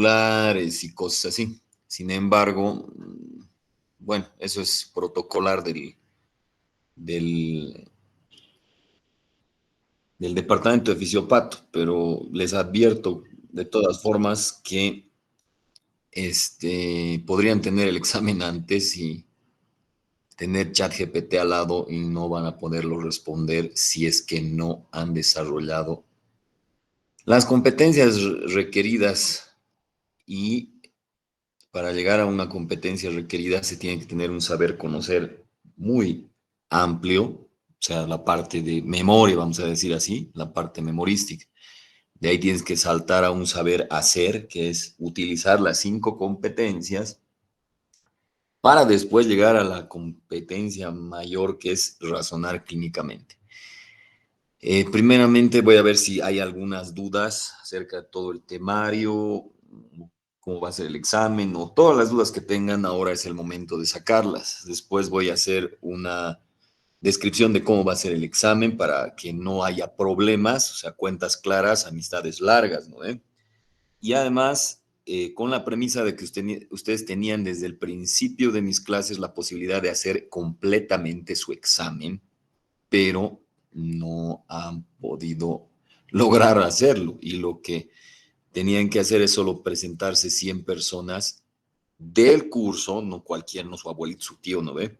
particulares y cosas así. Sin embargo, bueno, eso es protocolar del, del departamento de Fisiopato, pero les advierto de todas formas que podrían tener el examen antes y tener ChatGPT al lado y no van a poderlo responder si es que no han desarrollado las competencias requeridas. Y para llegar a una competencia requerida se tiene que tener un saber conocer muy amplio, o sea, la parte de memoria, vamos a decir así, la parte memorística. De ahí tienes que saltar a un saber hacer, que es utilizar las 5 competencias para después llegar a la competencia mayor, que es razonar clínicamente. Primeramente voy a ver si hay algunas dudas acerca de todo el temario, cómo va a ser el examen o todas las dudas que tengan. Ahora es el momento de sacarlas. Después voy a hacer una descripción de cómo va a ser el examen para que no haya problemas, o sea, cuentas claras, amistades largas, ¿no? Y además, con la premisa de que ustedes tenían desde el principio de mis clases la posibilidad de hacer completamente su examen, pero no han podido lograr hacerlo. Y lo que tenían que hacer es solo presentarse 100 personas del curso, no cualquier, no su abuelito, su tío, ¿no ve?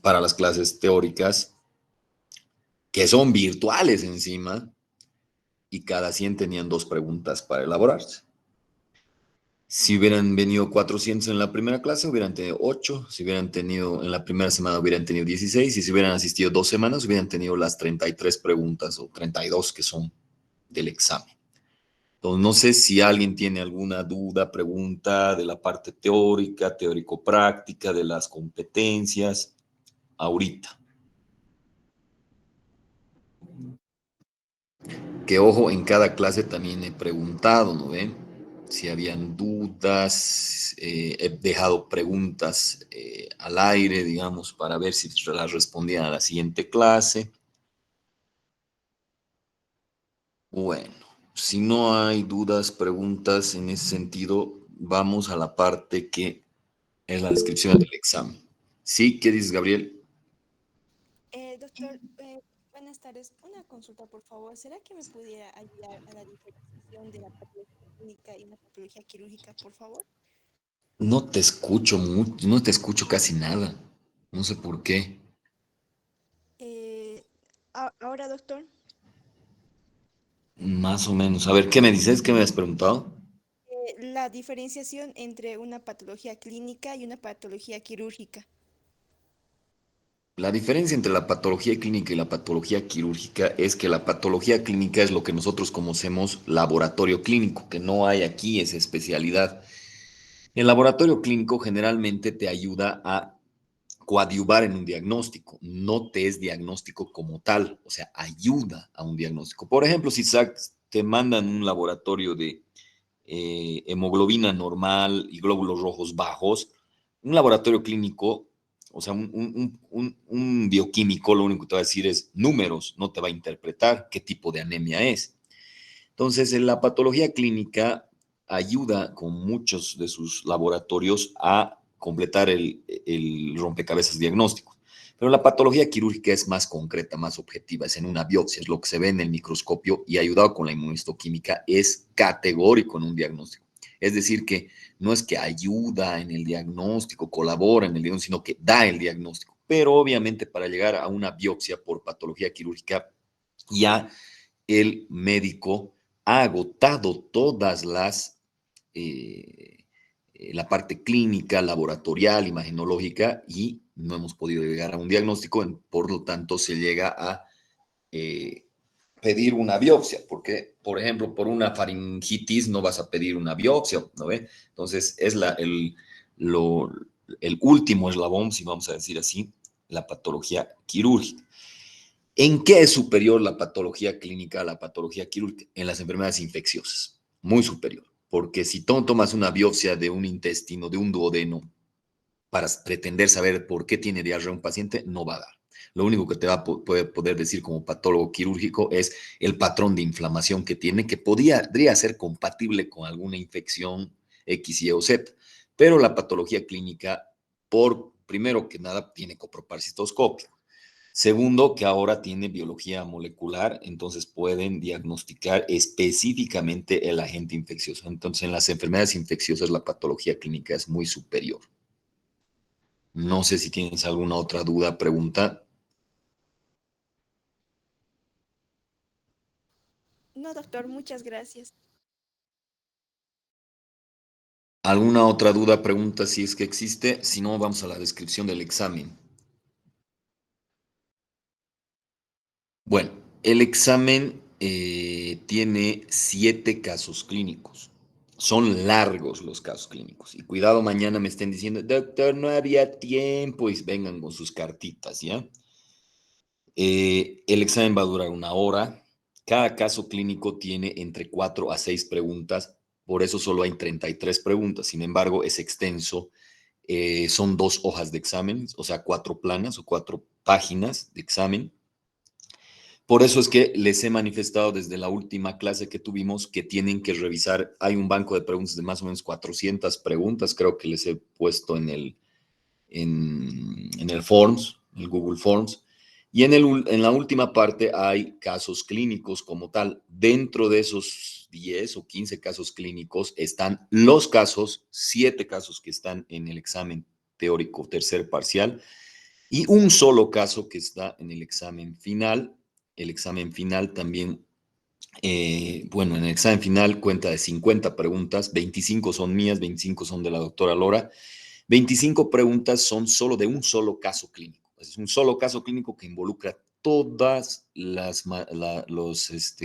Para las clases teóricas, que son virtuales encima, y cada 100 tenían 2 preguntas para elaborarse. Si hubieran venido 400 en la primera clase, hubieran tenido 8. Si hubieran tenido en la primera semana, hubieran tenido 16. Y si hubieran asistido 2 semanas, hubieran tenido las 33 preguntas o 32 que son del examen. Entonces, no sé si alguien tiene alguna duda, pregunta de la parte teórica, teórico-práctica, de las competencias, ahorita. Que ojo, en cada clase también he preguntado, ¿no ven? Si habían dudas, he dejado preguntas al aire, digamos, para ver si las respondían a la siguiente clase. Bueno, si no hay dudas, preguntas en ese sentido, vamos a la parte que es la descripción del examen. ¿Sí? ¿Qué dices, Gabriel? Doctor, buenas tardes. Una consulta, por favor. ¿Será que me pudiera ayudar a la diferenciación de la patología clínica y una patología quirúrgica, por favor? No te escucho mucho, no te escucho casi nada. No sé por qué. Eh, Ahora, doctor, Más o menos. A ver, ¿qué me dices? ¿Qué me has preguntado? la diferenciación entre una patología clínica y una patología quirúrgica. La diferencia entre la patología clínica y la patología quirúrgica es que la patología clínica es lo que nosotros conocemos laboratorio clínico, que no hay aquí esa especialidad. El laboratorio clínico generalmente te ayuda a coadyuvar en un diagnóstico, no te es diagnóstico como tal, o sea, ayuda a un diagnóstico. Por ejemplo, si te mandan un laboratorio de hemoglobina normal y glóbulos rojos bajos, un laboratorio clínico, o sea, un bioquímico, lo único que te va a decir es números, no te va a interpretar qué tipo de anemia es. Entonces, en la patología clínica ayuda con muchos de sus laboratorios a completar el rompecabezas diagnóstico. Pero la patología quirúrgica es más concreta, más objetiva, es en una biopsia, es lo que se ve en el microscopio y ayudado con la inmunistoquímica es categórico en un diagnóstico. Es decir, que no es que ayuda en el diagnóstico, colabora en el diagnóstico, sino que da el diagnóstico. Pero obviamente para llegar a una biopsia por patología quirúrgica, ya el médico ha agotado todas la parte clínica, laboratorial, imagenológica y no hemos podido llegar a un diagnóstico, por lo tanto se llega a eh, pedir una biopsia, porque, por ejemplo, por una faringitis no vas a pedir una biopsia, ¿no ve? Entonces es lo, el último eslabón, si vamos a decir así, la patología quirúrgica. ¿En qué es superior la patología clínica a la patología quirúrgica? En las enfermedades infecciosas, muy superior. Porque si tú tomas una biopsia de un intestino, de un duodeno, para pretender saber por qué tiene diarrea un paciente, no va a dar. Lo único que te va a poder decir como patólogo quirúrgico es el patrón de inflamación que tiene, que podría ser compatible con alguna infección X, Y o Z. Pero la patología clínica, por primero que nada, tiene coproparasitoscopio. Segundo, que ahora tiene biología molecular, entonces pueden diagnosticar específicamente el agente infeccioso. Entonces, en las enfermedades infecciosas la patología clínica es muy superior. No sé si tienes alguna otra duda, pregunta. No, doctor, muchas gracias. ¿Alguna otra duda, pregunta si es que existe? Si no, vamos a la descripción del examen. Bueno, el examen tiene 7 casos clínicos. Son largos los casos clínicos. Y cuidado, mañana me estén diciendo, doctor, no había tiempo. Y vengan con sus cartitas, ¿ya? El examen va a durar 1 hora. Cada caso clínico tiene entre 4 a 6 preguntas. Por eso solo hay 33 preguntas. Sin embargo, es extenso. Son 2 hojas de examen, o sea, 4 planas o 4 páginas de examen. Por eso es que les he manifestado desde la última clase que tuvimos que tienen que revisar. Hay un banco de preguntas de más o menos 400 preguntas, creo que les he puesto en el Forms, el Google Forms. Y en la última parte hay casos clínicos como tal. Dentro de esos 10 o 15 casos clínicos están los casos, 7 casos que están en el examen teórico tercer parcial y un solo caso que está en el examen final. El examen final también, bueno, en el examen final cuenta de 50 preguntas, 25 son mías, 25 son de la doctora Lora. 25 preguntas son solo de un solo caso clínico. Es un solo caso clínico que involucra todas las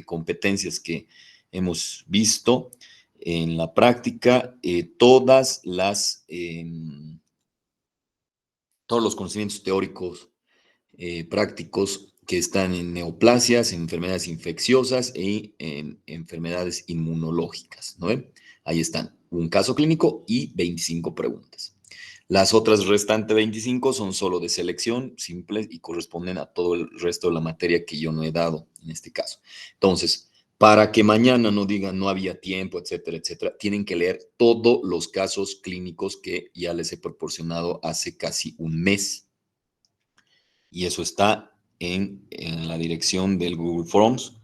competencias que hemos visto en la práctica, todos los conocimientos teóricos prácticos que están en neoplasias, en enfermedades infecciosas y en enfermedades inmunológicas, ¿no? Ahí están, un caso clínico y 25 preguntas. Las otras restantes 25 son solo de selección, simples y corresponden a todo el resto de la materia que yo no he dado en este caso. Entonces, para que mañana no digan no había tiempo, etcétera, etcétera, tienen que leer todos los casos clínicos que ya les he proporcionado hace casi un mes. Y eso está en la dirección del Google Forms,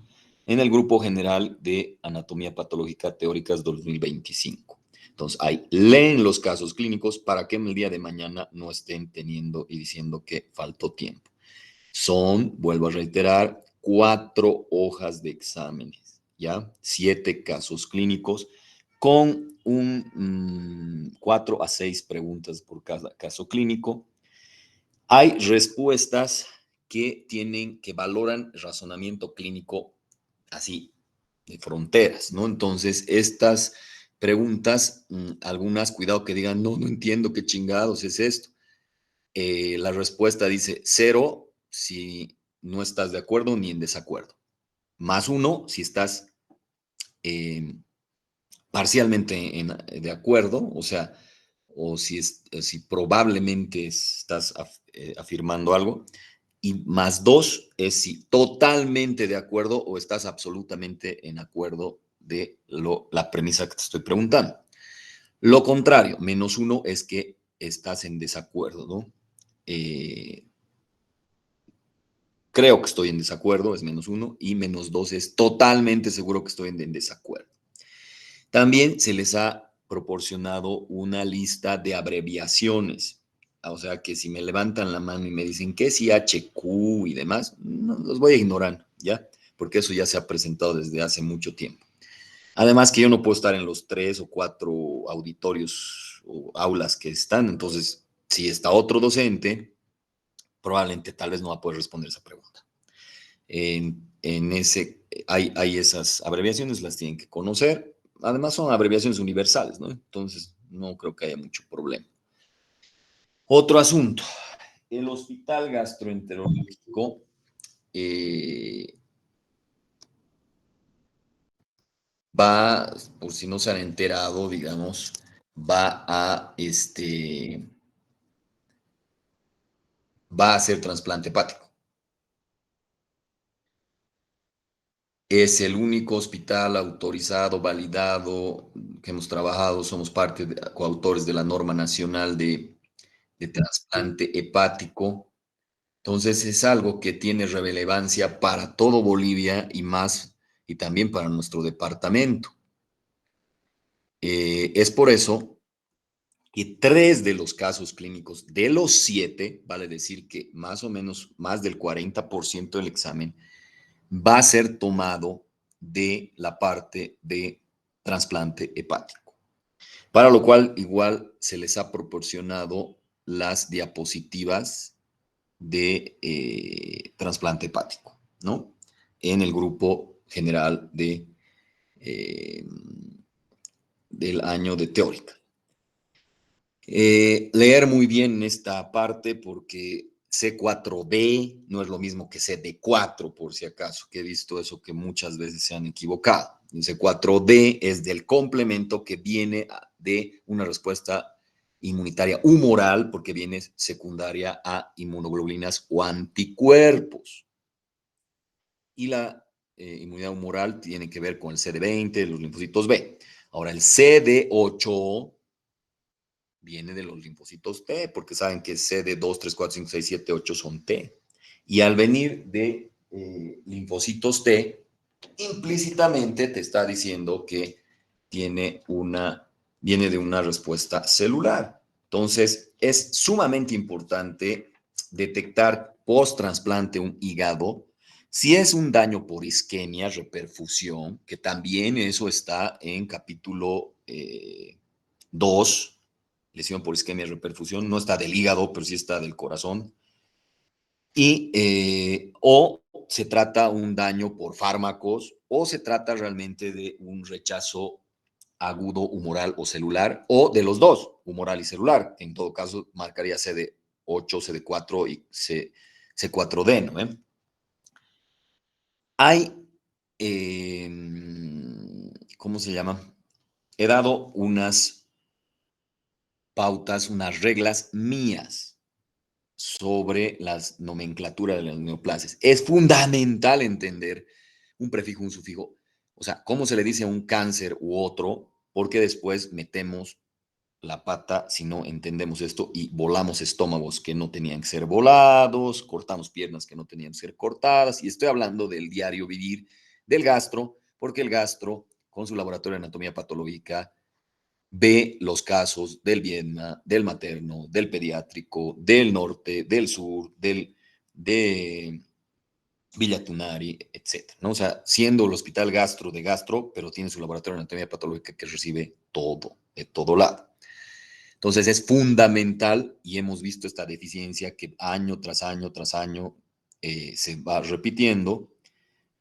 en el grupo general de Anatomía Patológica Teóricas 2025. Entonces, ahí leen los casos clínicos para que en el día de mañana no estén teniendo y diciendo que faltó tiempo. Son, vuelvo a reiterar, 4 hojas de exámenes, ¿ya? 7 casos clínicos con 4 a 6 preguntas por cada caso clínico. Hay respuestas que valoran razonamiento clínico así, de fronteras, ¿no? Entonces, estas preguntas, algunas, cuidado que digan, no, no entiendo qué chingados es esto. La respuesta dice 0 si no estás de acuerdo ni en desacuerdo. +1 si estás eh, parcialmente de acuerdo, o sea, o si probablemente estás afirmando algo. Y +2 es si totalmente de acuerdo o estás absolutamente en acuerdo de la premisa que te estoy preguntando. Lo contrario, -1 es que estás en desacuerdo, ¿no? Creo que estoy en desacuerdo, es -1, y -2 es totalmente seguro que estoy en desacuerdo. También se les ha proporcionado una lista de abreviaciones. O sea que si me levantan la mano y me dicen qué es IHQ y demás, no, los voy a ignorar, ¿ya? Porque eso ya se ha presentado desde hace mucho tiempo. Además que yo no puedo estar en los 3 o 4 auditorios o aulas que están, entonces si está otro docente, probablemente tal vez no va a poder responder esa pregunta. Hay esas abreviaciones, las tienen que conocer. Además son abreviaciones universales, ¿no? Entonces no creo que haya mucho problema. Otro asunto, el Hospital Gastroenterológico va, por si no se han enterado, digamos, va a va a hacer trasplante hepático. Es el único hospital autorizado, validado, que hemos trabajado, somos coautores de la norma nacional de trasplante hepático. Entonces es algo que tiene relevancia para todo Bolivia y más, y también para nuestro departamento. Es por eso que 3 de los casos clínicos de los 7, vale decir que más o menos más del 40% del examen, va a ser tomado de la parte de trasplante hepático, para lo cual igual se les ha proporcionado las diapositivas de trasplante hepático, ¿no? En el grupo general eh, del año de teórica. Leer muy bien esta parte porque C4D no es lo mismo que CD4, por si acaso, que he visto eso que muchas veces se han equivocado. El C4D es del complemento que viene de una respuesta inmunitaria humoral porque viene secundaria a inmunoglobulinas o anticuerpos. Y la inmunidad humoral tiene que ver con el CD20, los linfocitos B. Ahora, el CD8 viene de los linfocitos T, porque saben que CD2, 3, 4, 5, 6, 7, 8 son T. Y al venir de linfocitos T, implícitamente te está diciendo que viene de una respuesta celular. Entonces, es sumamente importante detectar post-trasplante un hígado. Si es un daño por isquemia, reperfusión, que también eso está en capítulo 2, lesión por isquemia, reperfusión, no está del hígado, pero sí está del corazón. O se trata un daño por fármacos o se trata realmente de un rechazo agudo humoral o celular o de los dos, humoral y celular. En todo caso, marcaría CD8, CD4 y C4D, ¿no? Hay, eh, ¿cómo se llama? He dado unas pautas, unas reglas mías sobre las nomenclaturas de las neoplasias. Es fundamental entender un prefijo, un sufijo, o sea, cómo se le dice a un cáncer u otro, porque después metemos la pata si no entendemos esto y volamos estómagos que no tenían que ser volados, cortamos piernas que no tenían que ser cortadas, y estoy hablando del diario vivir del gastro, porque el gastro, con su laboratorio de anatomía patológica, ve los casos del Vietnam, del materno, del pediátrico, del norte, del sur, de Villa Tunari, etcétera, ¿no? O sea, siendo el hospital gastro de gastro, pero tiene su laboratorio de anatomía patológica que recibe todo, de todo lado. Entonces es fundamental y hemos visto esta deficiencia que año tras año tras año se va repitiendo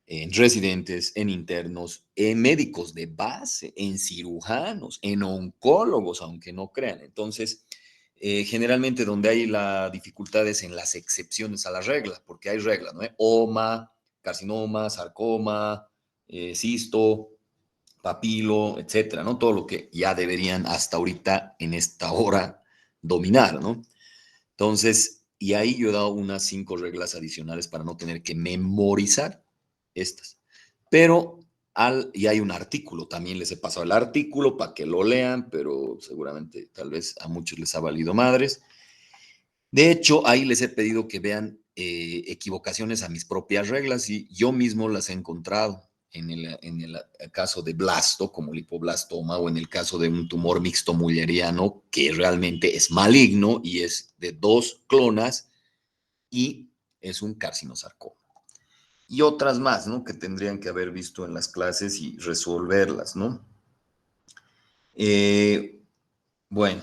en residentes, en internos, en médicos de base, en cirujanos, en oncólogos, aunque no crean. Entonces, generalmente donde hay la dificultad es en las excepciones a las reglas, porque hay reglas, ¿no? OMA, carcinoma, sarcoma, cisto, papilo, etcétera, ¿no? Todo lo que ya deberían hasta ahorita, en esta hora, dominar, ¿no? Entonces, y ahí yo he dado unas 5 reglas adicionales para no tener que memorizar estas. Pero y hay un artículo, también les he pasado el artículo para que lo lean, pero seguramente tal vez a muchos les ha valido madres. De hecho, ahí les he pedido que vean equivocaciones a mis propias reglas y yo mismo las he encontrado en el caso de blasto, como lipoblastoma, o en el caso de un tumor mixto mulleriano, que realmente es maligno y es de 2 clonas y es un carcinosarcoma. Y otras más, ¿no? Que tendrían que haber visto en las clases y resolverlas, ¿no? Eh, bueno,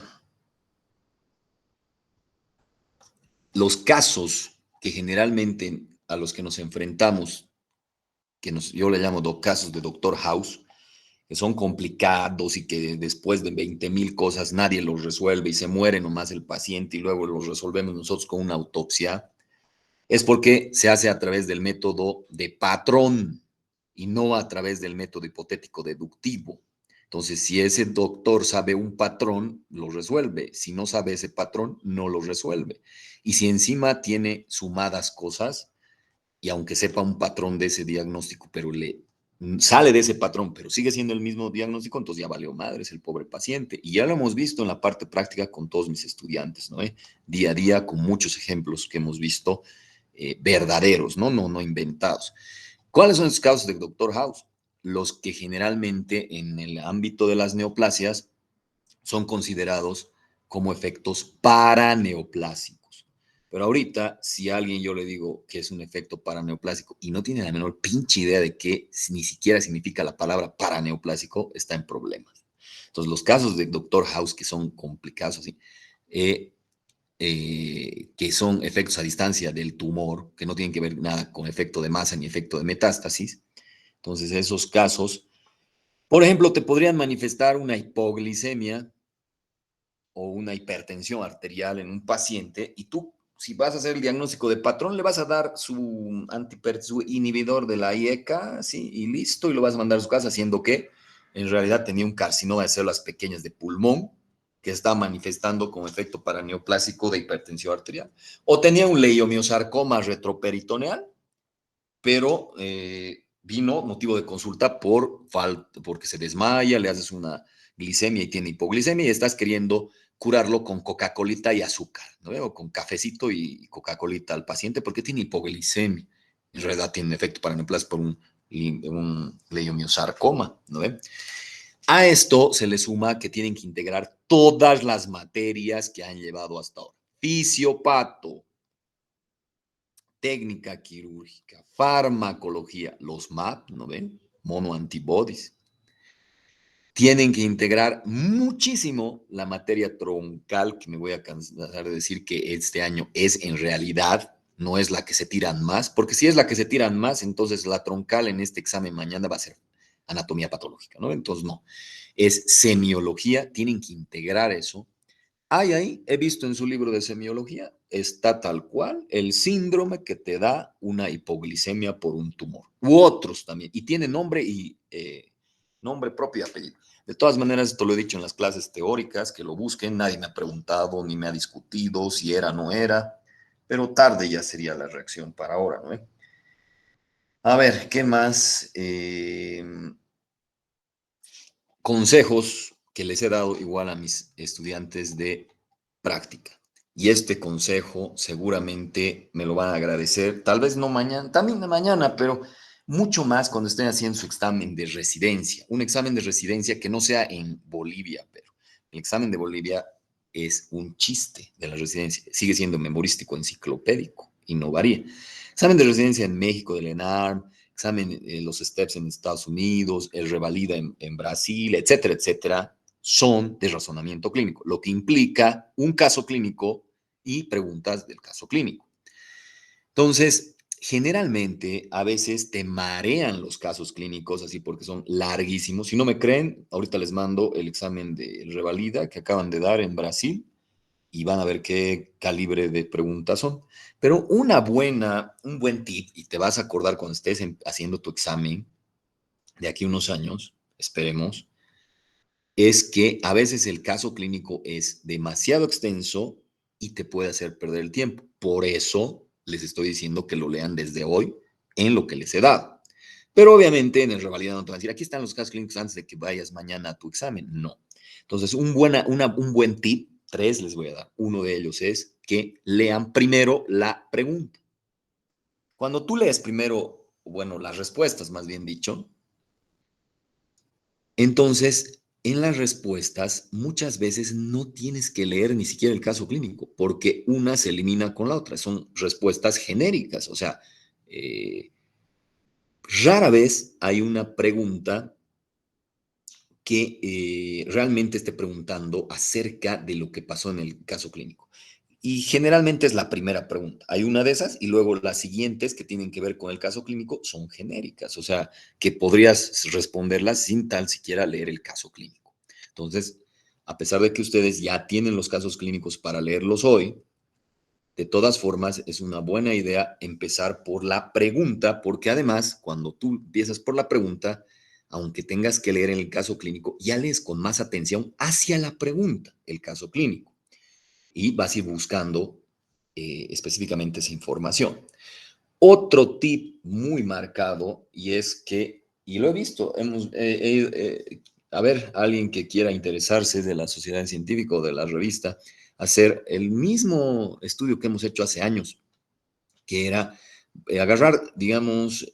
los casos que generalmente a los que nos enfrentamos, yo le llamo casos de Doctor House, que son complicados y que después de 20,000 cosas nadie los resuelve y se muere nomás el paciente y luego los resolvemos nosotros con una autopsia, es porque se hace a través del método de patrón y no a través del método hipotético deductivo. Entonces, si ese doctor sabe un patrón, lo resuelve. Si no sabe ese patrón, no lo resuelve. Y si encima tiene sumadas cosas, y aunque sepa un patrón de ese diagnóstico, pero le sale de ese patrón, pero sigue siendo el mismo diagnóstico, entonces ya valió madre, es el pobre paciente. Y ya lo hemos visto en la parte práctica con todos mis estudiantes, ¿no? Día a día, con muchos ejemplos que hemos visto verdaderos, ¿no? No inventados. ¿Cuáles son los casos de Doctor House? Los que generalmente en el ámbito de las neoplasias son considerados como efectos paraneoplásicos. Pero ahorita, si a alguien yo le digo que es un efecto paraneoplásico y no tiene la menor pinche idea de qué ni siquiera significa la palabra paraneoplásico, está en problemas. Entonces, los casos de Doctor House que son complicados así, que son efectos a distancia del tumor, que no tienen que ver nada con efecto de masa ni efecto de metástasis. Entonces, esos casos, por ejemplo, te podrían manifestar una hipoglicemia o una hipertensión arterial en un paciente y tú, si vas a hacer el diagnóstico de patrón, le vas a dar su inhibidor de la IECA, ¿sí? Y listo, y lo vas a mandar a su casa, haciendo que en realidad tenía un carcinoma de células pequeñas de pulmón que está manifestando como efecto paraneoplásico de hipertensión arterial. O tenía un leiomiosarcoma retroperitoneal, pero vino motivo de consulta porque se desmaya, le haces una glicemia y tiene hipoglicemia y estás queriendo curarlo con Coca-Colita y azúcar, ¿no? O con cafecito y Coca-Colita al paciente porque tiene hipoglicemia. En realidad tiene efecto paraneoplásico por un leiomiosarcoma, ¿no? A esto se le suma que tienen que integrar todas las materias que han llevado hasta ahora. Fisiopato, técnica quirúrgica, farmacología, los MAP, ¿no ven? Monoantibodies. Tienen que integrar muchísimo la materia troncal, que me voy a cansar de decir que este año es en realidad, no es la que se tiran más, porque si es la que se tiran más, entonces la troncal en este examen mañana va a ser anatomía patológica, ¿no? Entonces no, es semiología, tienen que integrar eso. Ahí, he visto en su libro de semiología, está tal cual el síndrome que te da una hipoglicemia por un tumor, u otros también, y tiene nombre y nombre propio y apellido. De todas maneras, esto lo he dicho en las clases teóricas, que lo busquen, nadie me ha preguntado ni me ha discutido si era o no era, pero tarde ya sería la reacción para ahora, ¿no? A ver, ¿qué más? Consejos que les he dado igual a mis estudiantes de práctica. Y este consejo seguramente me lo van a agradecer, tal vez no mañana, también de mañana, pero mucho más cuando estén haciendo su examen de residencia. Un examen de residencia que no sea en Bolivia, pero el examen de Bolivia es un chiste de la residencia. Sigue siendo memorístico, enciclopédico y no varía. Examen de residencia en México del ENARM, examen, los STEPS en Estados Unidos, el revalida en Brasil, etcétera, etcétera, son de razonamiento clínico, lo que implica un caso clínico y preguntas del caso clínico. Entonces, generalmente, a veces te marean los casos clínicos así porque son larguísimos. Si no me creen, ahorita les mando el examen de revalida que acaban de dar en Brasil y van a ver qué calibre de preguntas son. Pero un buen tip, y te vas a acordar cuando estés haciendo tu examen de aquí a unos años, esperemos, es que a veces el caso clínico es demasiado extenso y te puede hacer perder el tiempo. Por eso les estoy diciendo que lo lean desde hoy en lo que les he dado. Pero obviamente en el revalida no te van a decir, aquí están los casos clínicos antes de que vayas mañana a tu examen. No. Entonces, un buen tip, tres les voy a dar. Uno de ellos es que lean primero la pregunta. Cuando tú lees primero, bueno, las respuestas, más bien dicho, entonces, en las respuestas muchas veces no tienes que leer ni siquiera el caso clínico, porque una se elimina con la otra. Son respuestas genéricas, o sea, eh, rara vez hay una pregunta que realmente esté preguntando acerca de lo que pasó en el caso clínico. Y generalmente es la primera pregunta. Hay una de esas y luego las siguientes que tienen que ver con el caso clínico son genéricas, o sea, que podrías responderlas sin tal siquiera leer el caso clínico. Entonces, a pesar de que ustedes ya tienen los casos clínicos para leerlos hoy, de todas formas es una buena idea empezar por la pregunta, porque además, cuando tú empiezas por la pregunta, aunque tengas que leer en el caso clínico, ya lees con más atención hacia la pregunta, el caso clínico, y vas a ir buscando específicamente esa información. Otro tip muy marcado, y es que, y lo he visto, a ver, alguien que quiera interesarse de la sociedad científica o de la revista, hacer el mismo estudio que hemos hecho hace años, que era agarrar, digamos,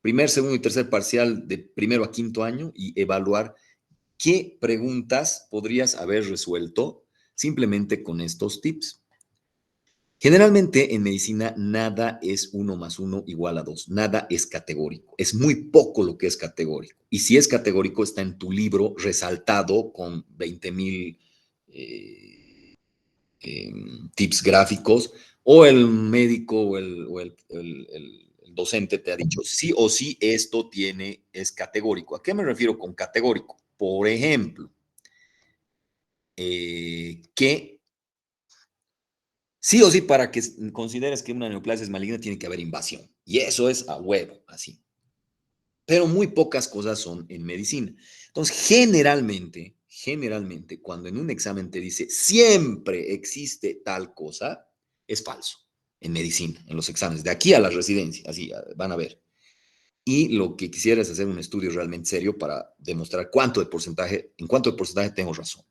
primer, segundo y tercer parcial de primero a quinto año y evaluar qué preguntas podrías haber resuelto simplemente con estos tips. Generalmente en medicina nada es 1 más 1 igual a 2, nada es categórico, es muy poco lo que es categórico. Y si es categórico está en tu libro resaltado con 20,000 tips gráficos, o el médico o el docente te ha dicho sí o sí esto es categórico. ¿A qué me refiero con categórico? Por ejemplo, que sí o sí, para que consideres que una neoplasia es maligna, tiene que haber invasión. Y eso es a huevo, así. Pero muy pocas cosas son en medicina. Entonces, generalmente, cuando en un examen te dice siempre existe tal cosa, es falso en medicina, en los exámenes, de aquí a la residencia, así van a ver. Y lo que quisiera es hacer un estudio realmente serio para demostrar en cuánto de porcentaje tengo razón.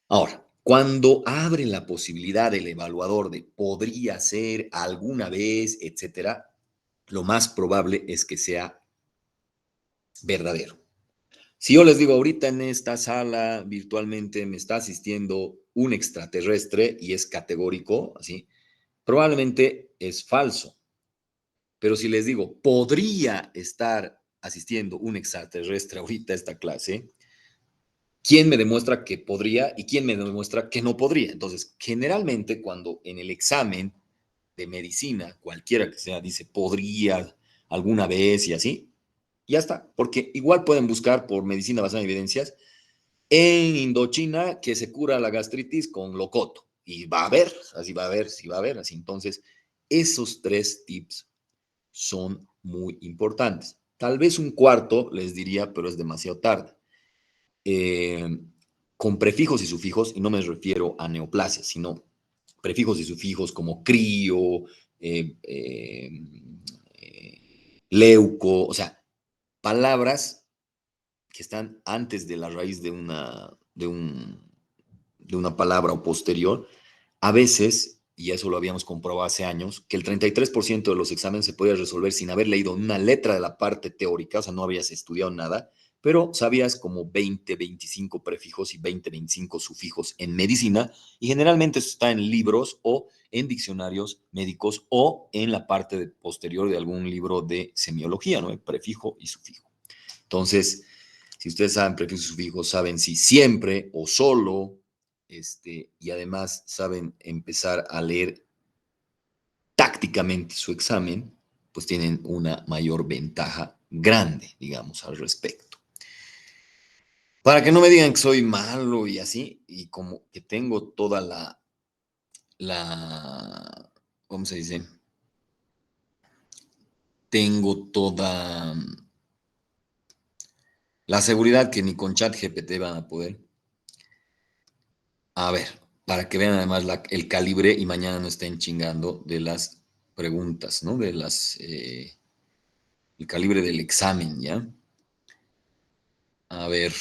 Ahora, cuando abre la posibilidad del evaluador de podría ser alguna vez, etcétera, lo más probable es que sea verdadero. Si yo les digo ahorita en esta sala virtualmente me está asistiendo un extraterrestre y es categórico, así, probablemente es falso. Pero si les digo, podría estar asistiendo un extraterrestre ahorita a esta clase, ¿quién me demuestra que podría y quién me demuestra que no podría? Entonces, generalmente cuando en el examen de medicina, cualquiera que sea, dice podría alguna vez y así, ya está, porque igual pueden buscar por medicina basada en evidencias en Indochina que se cura la gastritis con locoto. Y va a haber, así va a haber, sí va a haber, así. Entonces, esos 3 tips son muy importantes. Tal vez un cuarto les diría, pero es demasiado tarde. Eh, con prefijos y sufijos, y no me refiero a neoplasias, sino prefijos y sufijos como crío, leuco, o sea, palabras que están antes de la raíz de una palabra o posterior, a veces, y eso lo habíamos comprobado hace años, que el 33% de los exámenes se podía resolver sin haber leído una letra de la parte teórica, o sea, no habías estudiado nada, pero sabías como 20, 25 prefijos y 20, 25 sufijos en medicina, y generalmente eso está en libros o en diccionarios médicos o en la parte posterior de algún libro de semiología, ¿no? El prefijo y sufijo. Entonces, si ustedes saben prefijos y sufijos, saben si siempre o solo, y además saben empezar a leer tácticamente su examen, pues tienen una mayor ventaja grande, digamos, al respecto. Para que no me digan que soy malo y así, y como que tengo toda ¿cómo se dice? Tengo toda la seguridad que ni con ChatGPT van a poder. A ver, para que vean además el calibre y mañana no estén chingando de las preguntas, ¿no? El calibre del examen, ¿ya? A ver,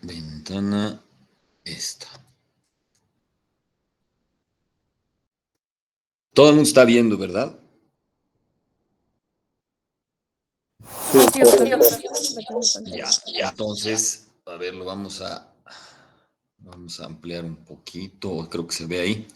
ventana esta. Todo el mundo está viendo, ¿verdad? Sí, doctor, estoy compartiendo Ya, pantalla. ya. Entonces, a ver, vamos a ampliar un poquito, creo que se ve ahí.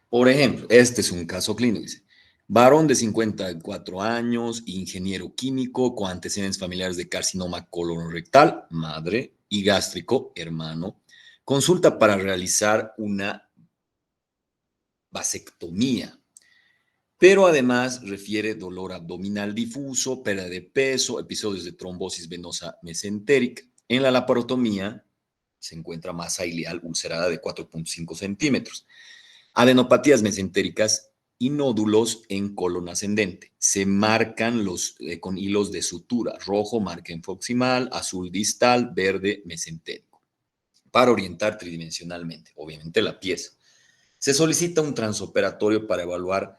Por ejemplo, este es un caso clínico. Dice, varón de 54 años, ingeniero químico, con antecedentes familiares de carcinoma colorectal, madre, y gástrico, hermano. Consulta para realizar una vasectomía, pero además refiere dolor abdominal difuso, pérdida de peso, episodios de trombosis venosa mesentérica. En la laparotomía se encuentra masa ileal ulcerada de 4,5 centímetros. Adenopatías mesentéricas y nódulos en colon ascendente. Se marcan con hilos de sutura. Rojo marca proximal, azul distal, verde mesentérico. Para orientar tridimensionalmente, obviamente, la pieza. Se solicita un transoperatorio para evaluar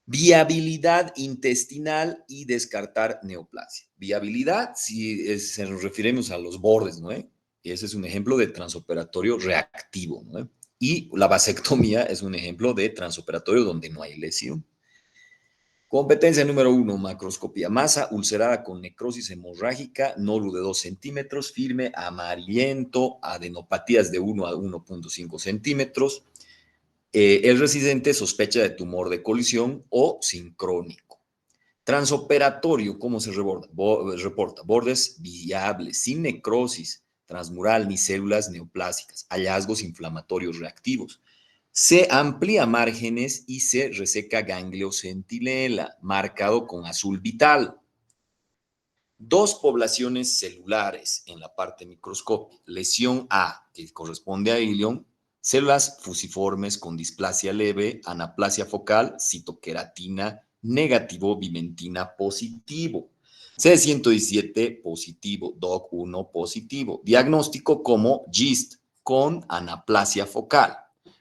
viabilidad intestinal y descartar neoplasia. Viabilidad, si nos referimos a los bordes, ¿no? Ese es un ejemplo de transoperatorio reactivo, ¿no? Y la vasectomía es un ejemplo de transoperatorio donde no hay lesión. Competencia número 1, macroscopía. Masa ulcerada con necrosis hemorrágica, nódulo de 2 centímetros, firme, amarillento, adenopatías de 1 a 1.5 centímetros. El residente sospecha de tumor de colisión o sincrónico. Transoperatorio, ¿cómo se reporta? Bordes viables, sin necrosis transmural ni células neoplásicas, hallazgos inflamatorios reactivos. Se amplía márgenes y se reseca ganglio centilela, marcado con azul vital. Dos poblaciones celulares en la parte microscópica. Lesión A, que corresponde a ilion, células fusiformes con displasia leve, anaplasia focal, citoqueratina negativo, vimentina positivo. C117 positivo, DOC1 positivo. Diagnóstico como GIST con anaplasia focal.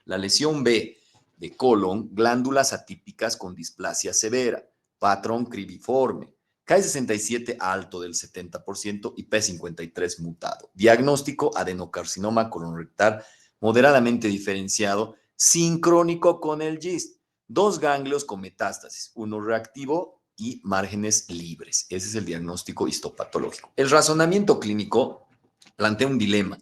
La lesión B de colon, glándulas atípicas con displasia severa, patrón cribiforme. Ki67 alto del 70% y P53 mutado. Diagnóstico, adenocarcinoma colorectal moderadamente diferenciado, sincrónico con el GIST. Dos ganglios con metástasis, uno reactivo y márgenes libres. Ese es el diagnóstico histopatológico. El razonamiento clínico plantea un dilema: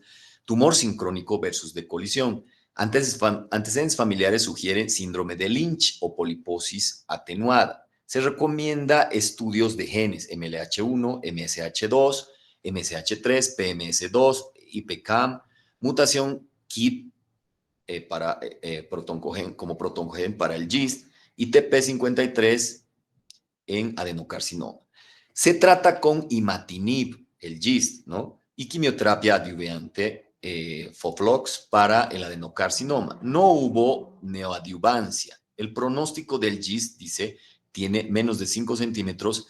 tumor sincrónico versus de colisión. Antecedentes familiares sugieren síndrome de Lynch o poliposis atenuada. Se recomienda estudios de genes MLH1, MSH2, MSH3, PMS2, IPCAM, mutación KIP como protoncogen para el GIST y TP53 en adenocarcinoma. Se trata con imatinib, el GIST, ¿no? Y quimioterapia adyuvante Foflox para el adenocarcinoma. No hubo neoadyuvancia. El pronóstico del GIST, dice, tiene menos de 5 centímetros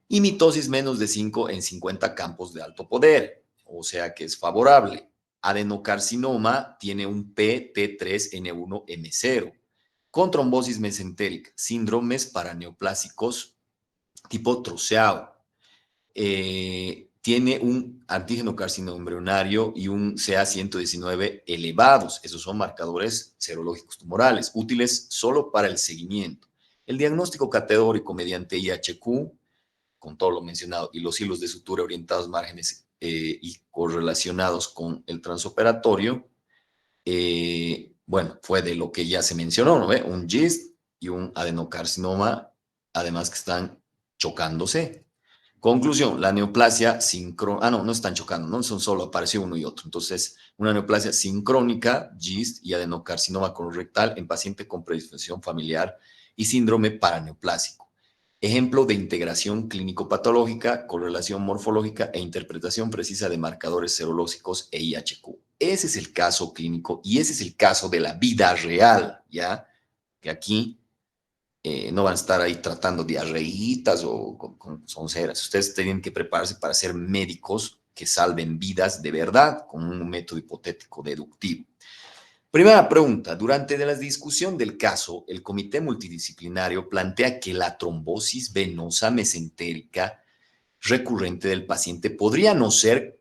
y mitosis menos de 5 en 50 campos de alto poder, o sea que es favorable. Adenocarcinoma tiene un PT3N1M0, con trombosis mesentérica, síndromes paraneoplásicos tipo Troceau. Tiene un antígeno carcinoma embrionario y un CA119 elevados. Esos son marcadores serológicos tumorales, útiles solo para el seguimiento. El diagnóstico categórico mediante IHQ, con todo lo mencionado, y los hilos de sutura orientados márgenes y correlacionados con el transoperatorio, bueno, fue de lo que ya se mencionó, ¿no? Un GIST y un adenocarcinoma, además que están chocándose. Conclusión, la neoplasia sincrónica, no están chocando, no son solo, apareció uno y otro. Entonces, una neoplasia sincrónica, GIST y adenocarcinoma colorectal en paciente con predisposición familiar y síndrome paraneoplásico. Ejemplo de integración clínico-patológica, correlación morfológica e interpretación precisa de marcadores serológicos e IHQ. Ese es el caso clínico y ese es el caso de la vida real, ¿ya? Que aquí no van a estar ahí tratando diarreitas o con sonceras. Ustedes tienen que prepararse para ser médicos que salven vidas de verdad con un método hipotético deductivo. Primera pregunta. Durante la discusión del caso, el comité multidisciplinario plantea que la trombosis venosa mesentérica recurrente del paciente podría no ser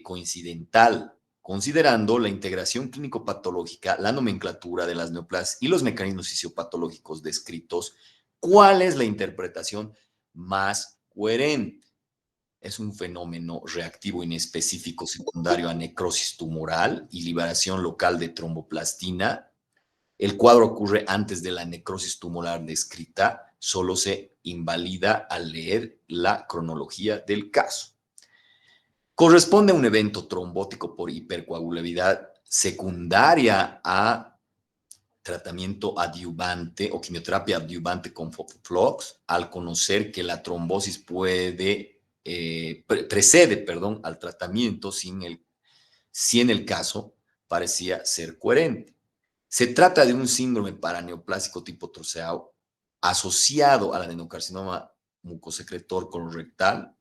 coincidental, considerando la integración clínico-patológica, la nomenclatura de las neoplasias y los mecanismos fisiopatológicos descritos. ¿Cuál es la interpretación más coherente? Es un fenómeno reactivo inespecífico secundario a necrosis tumoral y liberación local de tromboplastina. El cuadro ocurre antes de la necrosis tumoral descrita, solo se invalida al leer la cronología del caso. Corresponde a un evento trombótico por hipercoagulabilidad secundaria a tratamiento adyuvante o quimioterapia adyuvante con Foflox, al conocer que la trombosis precede al tratamiento si en el caso parecía ser coherente. Se trata de un síndrome paraneoplásico tipo troceado asociado al adenocarcinoma mucosecretor colorectal.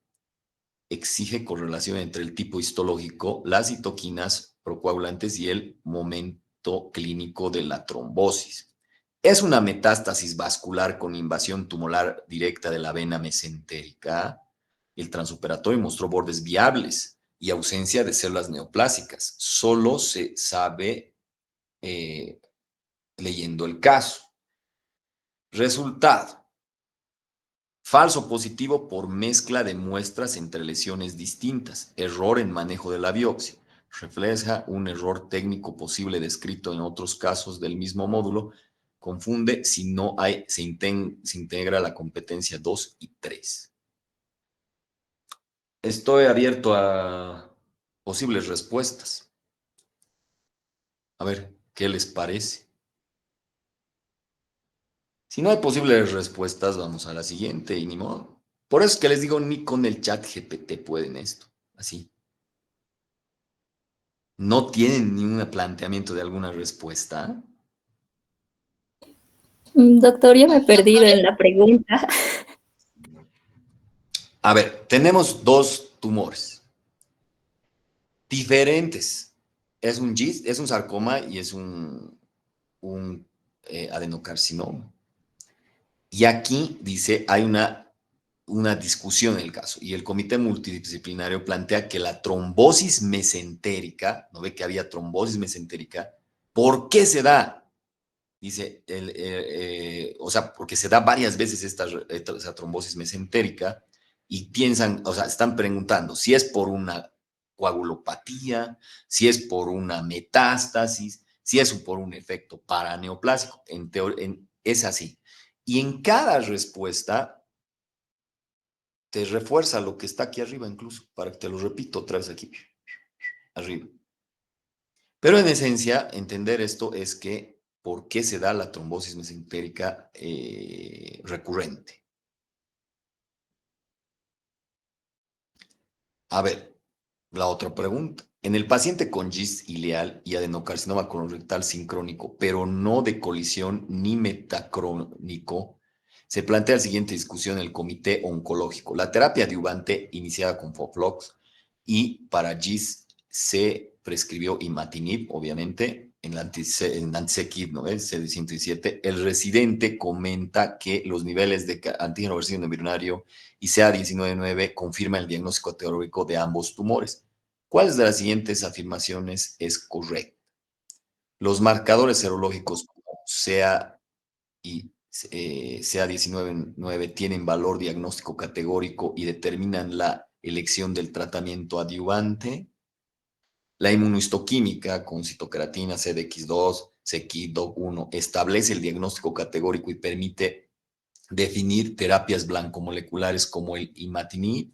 Exige correlación entre el tipo histológico, las citoquinas procoagulantes y el momento clínico de la trombosis. Es una metástasis vascular con invasión tumoral directa de la vena mesentérica. El transoperatorio mostró bordes viables y ausencia de células neoplásicas. Solo se sabe leyendo el caso. Resultado. Falso positivo por mezcla de muestras entre lesiones distintas. Error en manejo de la biopsia. Refleja un error técnico posible descrito en otros casos del mismo módulo. Confunde si no hay, se integra la competencia 2 y 3. Estoy abierto a posibles respuestas. A ver, ¿qué les parece? Si no hay posibles respuestas, vamos a la siguiente y ni modo. Por eso es que les digo, ni con el chat GPT pueden esto. Así. ¿No tienen ni un planteamiento de alguna respuesta? Doctor, ya me he perdido en la pregunta. A ver, tenemos dos tumores diferentes. Es un GIST, es un sarcoma y es un adenocarcinoma. Y aquí dice, hay una discusión en el caso y el comité multidisciplinario plantea que la trombosis mesentérica, ¿no ve que había trombosis mesentérica? ¿Por qué se da? Dice, o sea, porque se da varias veces esta trombosis mesentérica y piensan, o sea, están preguntando si es por una coagulopatía, si es por una metástasis, si es por un efecto paraneoplásico. Es así. Y en cada respuesta te refuerza lo que está aquí arriba incluso, para que te lo repito otra vez aquí, arriba. Pero en esencia, entender esto es que por qué se da la trombosis mesentérica recurrente. A ver, la otra pregunta. En el paciente con GIST ileal y adenocarcinoma colorectal sincrónico, pero no de colisión ni metacrónico, se plantea la siguiente discusión en el comité oncológico. La terapia adyuvante iniciada con Foflox y para GIST se prescribió imatinib, obviamente, en la Antisequid, ¿no es? CD117. El residente comenta que los niveles de antígeno versión embrionario y CA19-9 confirma el diagnóstico teórico de ambos tumores. ¿Cuáles de las siguientes afirmaciones es correcta? Los marcadores serológicos como CA y CA19-9 tienen valor diagnóstico categórico y determinan la elección del tratamiento adyuvante. La inmunohistoquímica con citoceratina, CDX2, CKID1 establece el diagnóstico categórico y permite definir terapias blancomoleculares como el imatinib.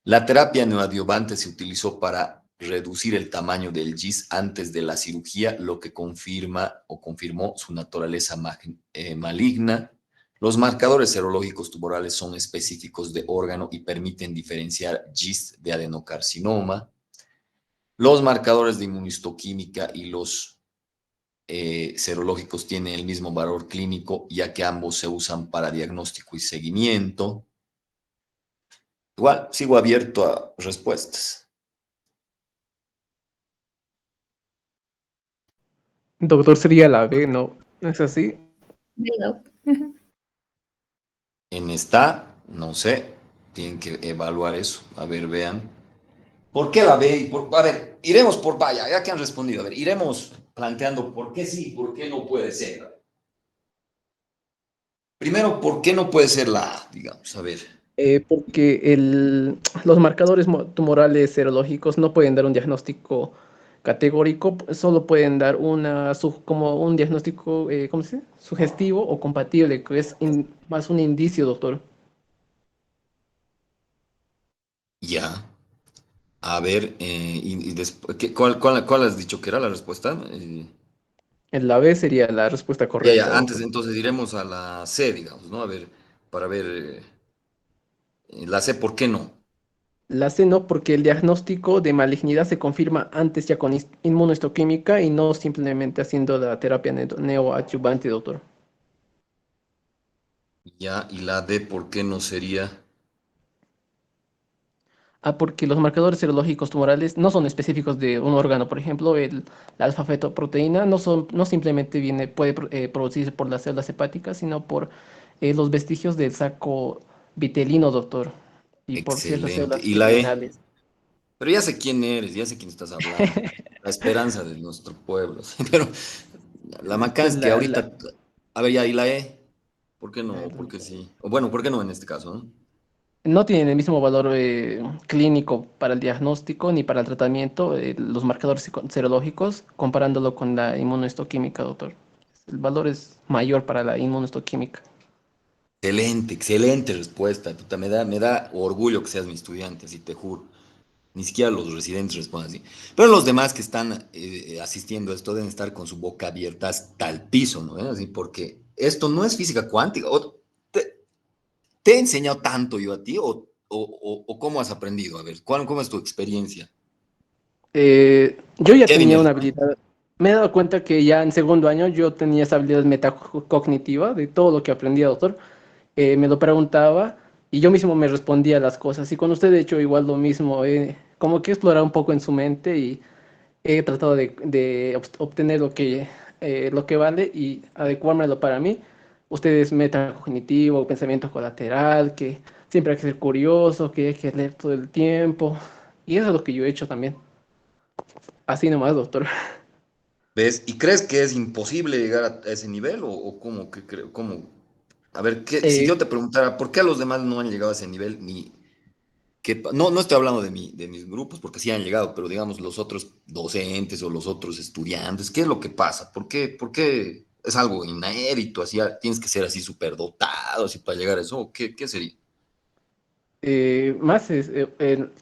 La terapia neoadyuvante se utilizó para reducir el tamaño del GIS antes de la cirugía, lo que confirma o confirmó su naturaleza maligna. Los marcadores serológicos tumorales son específicos de órgano y permiten diferenciar GIS de adenocarcinoma. Los marcadores de inmunohistoquímica y los serológicos tienen el mismo valor clínico, ya que ambos se usan para diagnóstico y seguimiento. Igual, sigo abierto a respuestas. Doctor, sería la B, ¿no? ¿No es así? Digo, En esta, no sé, tienen que evaluar eso. A ver, vean. ¿Por qué la B? A ver, iremos por vaya, ya que han respondido. A ver, iremos planteando por qué sí, por qué no puede ser. Primero, ¿por qué no puede ser la A? Digamos, a ver. Porque los marcadores tumorales serológicos no pueden dar un diagnóstico categórico, solo pueden dar como un diagnóstico, ¿cómo se dice? Sugestivo o compatible, que es más un indicio, doctor. Ya. A ver, y después, ¿cuál has dicho que era la respuesta? En la B sería la respuesta correcta, Ya, antes doctor. entonces iremos a la C, digamos, ¿no? A ver, para ver, la C, ¿por qué no? La C no, porque el diagnóstico de malignidad se confirma antes ya con inmunohistoquímica y no simplemente haciendo la terapia neoadyuvante, doctor. Ya, y la D, ¿por qué no sería? Ah, porque los marcadores serológicos tumorales no son específicos de un órgano. Por ejemplo, la alfa-fetoproteína no simplemente puede producirse por las células hepáticas, sino por los vestigios del saco vitelino, doctor, y por ciertas Excelente. células ¿Y la E? germinales. Pero ya sé quién eres, ya sé quién estás hablando. La esperanza de nuestro pueblo. Sí, pero la macana Pues es que ahorita. A ver, ya, ¿y la E? ¿Por qué no? ¿Por qué sí? O bueno, ¿por qué no en este caso, no? no tienen el mismo valor clínico para el diagnóstico ni para el tratamiento, los marcadores serológicos, comparándolo con la inmunohistoquímica, doctor. El valor es mayor para la inmunohistoquímica. Excelente, excelente respuesta. Puta, me da orgullo que seas mi estudiante, así te juro. Ni siquiera los residentes responden así. Pero los demás que están asistiendo a esto deben estar con su boca abierta hasta el piso, ¿no? Así, porque esto no es física cuántica. Te, ¿Te he enseñado tanto yo a ti o cómo has aprendido? A ver, ¿cómo es tu experiencia? Yo ya ¿Qué viene tenía el una habilidad. Me he dado cuenta que ya en segundo año yo tenía esa habilidad metacognitiva de todo lo que aprendía, doctor. Me lo preguntaba y yo mismo me respondía las cosas. Y con usted, de hecho, igual lo mismo. Como que explorar un poco en su mente y he tratado de obtener lo que vale y adecuármelo para mí. Usted es metacognitivo, pensamiento colateral, que siempre hay que ser curioso, que hay que leer todo el tiempo. Y eso es lo que yo he hecho también. Así nomás, doctor. ¿Ves? ¿Y crees que es imposible llegar a ese nivel o cómo que creo, cómo? A ver, si Eh, yo te preguntara, ¿por qué a los demás no han llegado a ese nivel? No, no estoy hablando de mis grupos, porque sí han llegado, pero digamos los otros docentes o los otros estudiantes, ¿qué es lo que pasa? ¿Por qué es algo inédito? Así, tienes que ser así súper dotado, así para llegar a eso. ¿O qué sería? más es,